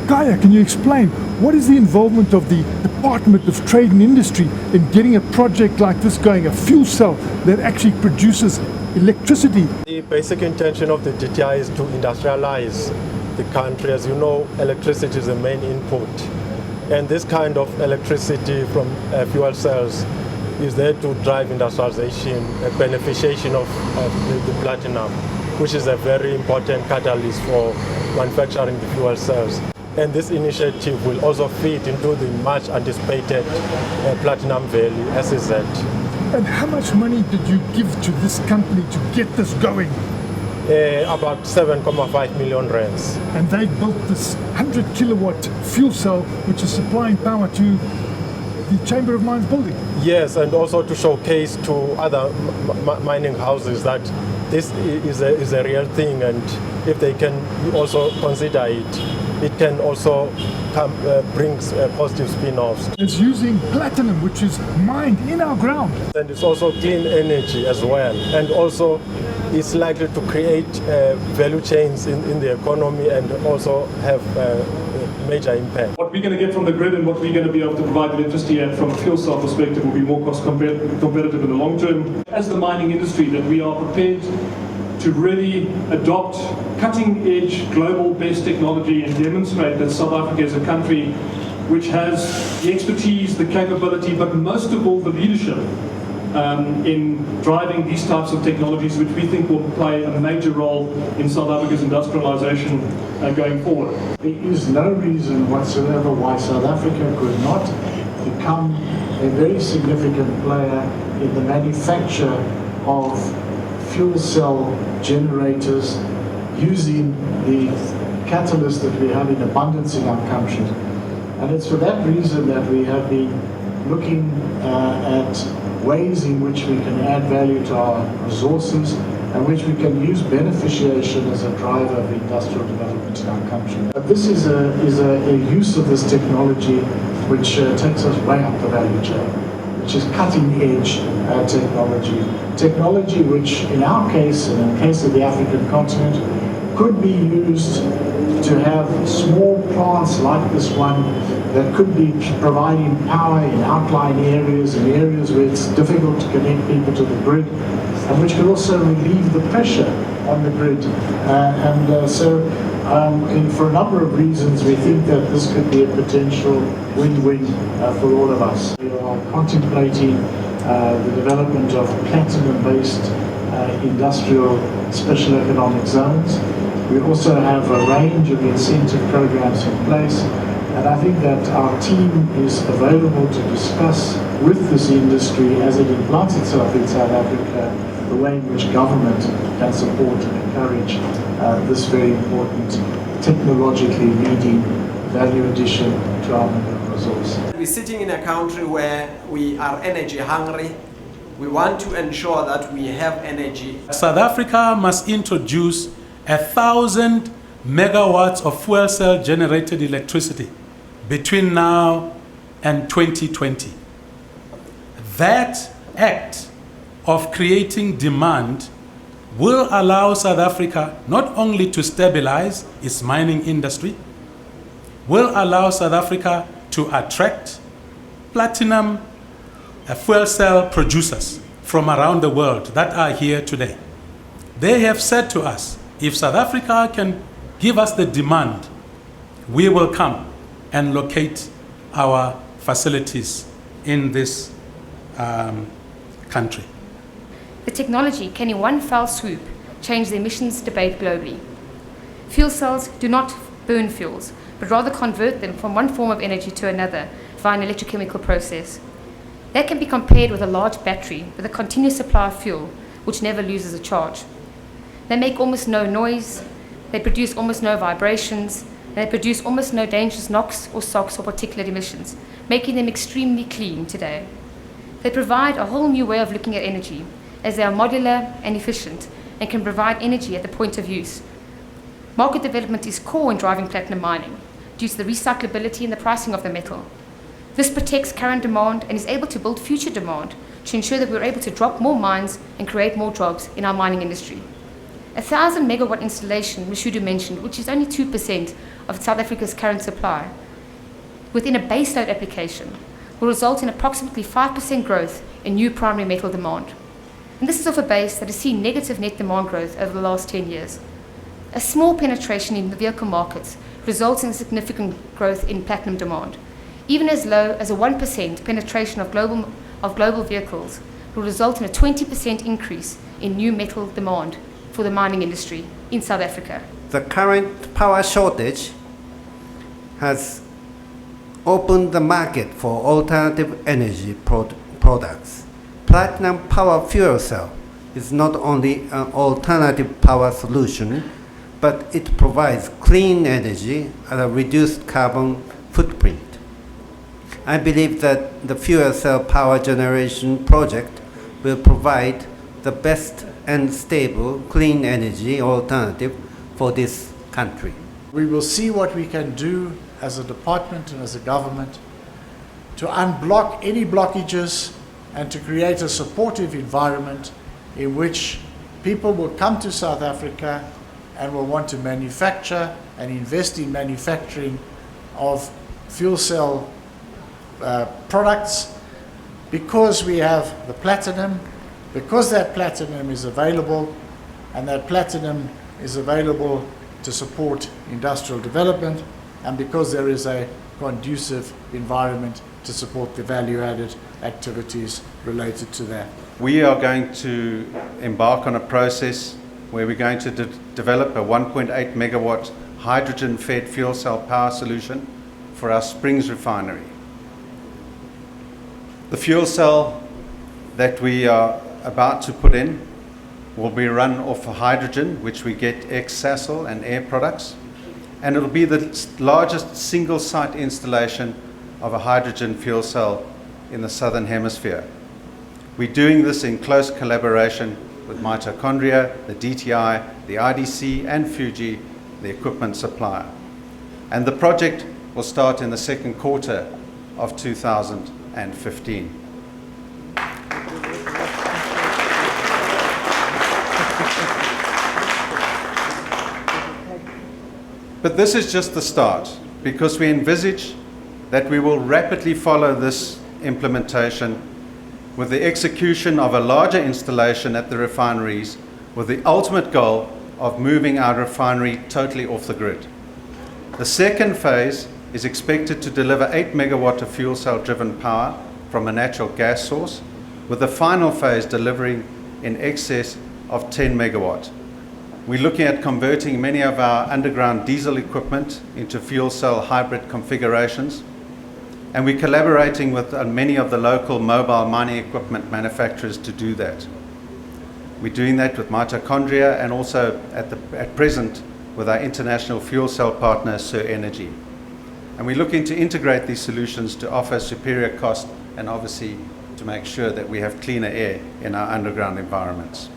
Kaya, can you explain what is the involvement of the Department of Trade and Industry in getting a project like this going, a fuel cell that actually produces electricity? The basic intention of the DTI is to industrialize the country. As you know, electricity is the main input. And this kind of electricity from fuel cells is there to drive industrialization, a beneficiation of the platinum, which is a very important catalyst for manufacturing the fuel cells. And this initiative will also fit into the much anticipated Platinum Valley SEZ. And how much money did you give to this company to get this going? About 7.5 million rands. And they built this 100 kilowatt fuel cell which is supplying power to the Chamber of Mines building. Yes, and also to showcase to other mining houses that this is a real thing, and if they can also consider it, it can also bring positive spin-offs. It's using platinum, which is mined in our ground. And it's also clean energy as well, and also it's likely to create value chains in the economy and also have major impact. What we're going to get from the grid and what we're going to be able to provide electricity at from a fuel cell perspective will be more cost competitive in the long term. As the mining industry, that we are prepared to really adopt cutting-edge global best technology and demonstrate that South Africa is a country which has the expertise, the capability, but most of all the leadership in driving these types of technologies, which we think will play a major role in South Africa's industrialization going forward. There is no reason whatsoever why South Africa could not become a very significant player in the manufacture of fuel cell generators using the catalyst that we have in abundance in our country. And it's for that reason that we have been looking at ways in which we can add value to our resources and which we can use beneficiation as a driver of industrial development in our country. But this is a use of this technology which takes us way up the value chain, which is cutting-edge technology. Technology which, in our case, and in the case of the African continent, could be used to have small plants like this one that could be providing power in outlying areas and areas where it's difficult to connect people to the grid, and which could also relieve the pressure on the grid. For a number of reasons, we think that this could be a potential win-win for all of us. We are contemplating the development of platinum-based industrial special economic zones. We also have a range of incentive programs in place, and I think that our team is available to discuss with this industry as it implants itself in South Africa the way in which government can support and encourage this very important technologically leading value addition to our mineral resource. We're sitting in a country where we are energy hungry. We want to ensure that we have energy. South Africa must introduce 1,000 megawatts of fuel cell generated electricity between now and 2020. That act of creating demand will allow South Africa not only to stabilize its mining industry, will allow South Africa to attract platinum fuel cell producers from around the world that are here today. They have said to us, if South Africa can give us the demand, we will come and locate our facilities in this country. The technology can in one fell swoop change the emissions debate globally. Fuel cells do not burn fuels, but rather convert them from one form of energy to another via an electrochemical process. That can be compared with a large battery with a continuous supply of fuel, which never loses a charge. They make almost no noise, they produce almost no vibrations, and they produce almost no dangerous NOx or SOx or particulate emissions, making them extremely clean today. They provide a whole new way of looking at energy, as they are modular and efficient and can provide energy at the point of use. Market development is core in driving platinum mining due to the recyclability and the pricing of the metal. This protects current demand and is able to build future demand to ensure that we're able to drop more mines and create more jobs in our mining industry. 1,000 megawatt installation, Mashudu mentioned, which is only 2% of South Africa's current supply, within a baseload application, will result in approximately 5% growth in new primary metal demand. And this is off a base that has seen negative net demand growth over the last 10 years. A small penetration in the vehicle markets results in significant growth in platinum demand. Even as low as a 1% penetration of global vehicles will result in a 20% increase in new metal demand for the mining industry in South Africa. The current power shortage has opened the market for alternative energy products. Platinum power fuel cell is not only an alternative power solution, but it provides clean energy at a reduced carbon footprint. I believe that the fuel cell power generation project will provide the best and stable clean energy alternative for this country. We will see what we can do as a department and as a government to unblock any blockages and to create a supportive environment in which people will come to South Africa and will want to manufacture and invest in manufacturing of fuel cell products, because we have the platinum, because that platinum is available, and that platinum is available to support industrial development, and because there is a conducive environment to support the value-added activities related to that. We are going to embark on a process where we're going to develop a 1.8 megawatt hydrogen-fed fuel cell power solution for our Springs refinery. The fuel cell that we are about to put in will be run off of hydrogen, which we get ex-Sasol and air products, and it'll be the largest single site installation of a hydrogen fuel cell in the Southern Hemisphere. We're doing this in close collaboration with Mitochondria, the DTI, the IDC and Fuji, the equipment supplier. And the project will start in the second quarter of 2015. But this is just the start, because we envisage that we will rapidly follow this implementation with the execution of a larger installation at the refineries, with the ultimate goal of moving our refinery totally off the grid. The second phase is expected to deliver 8 megawatt of fuel cell driven power from a natural gas source, with the final phase delivering in excess of 10 megawatt. We're looking at converting many of our underground diesel equipment into fuel cell hybrid configurations, and we're collaborating with many of the local mobile mining equipment manufacturers to do that. We're doing that with Mitochondria and also at present with our international fuel cell partner, Sir Energy. And we're looking to integrate these solutions to offer superior cost and obviously to make sure that we have cleaner air in our underground environments.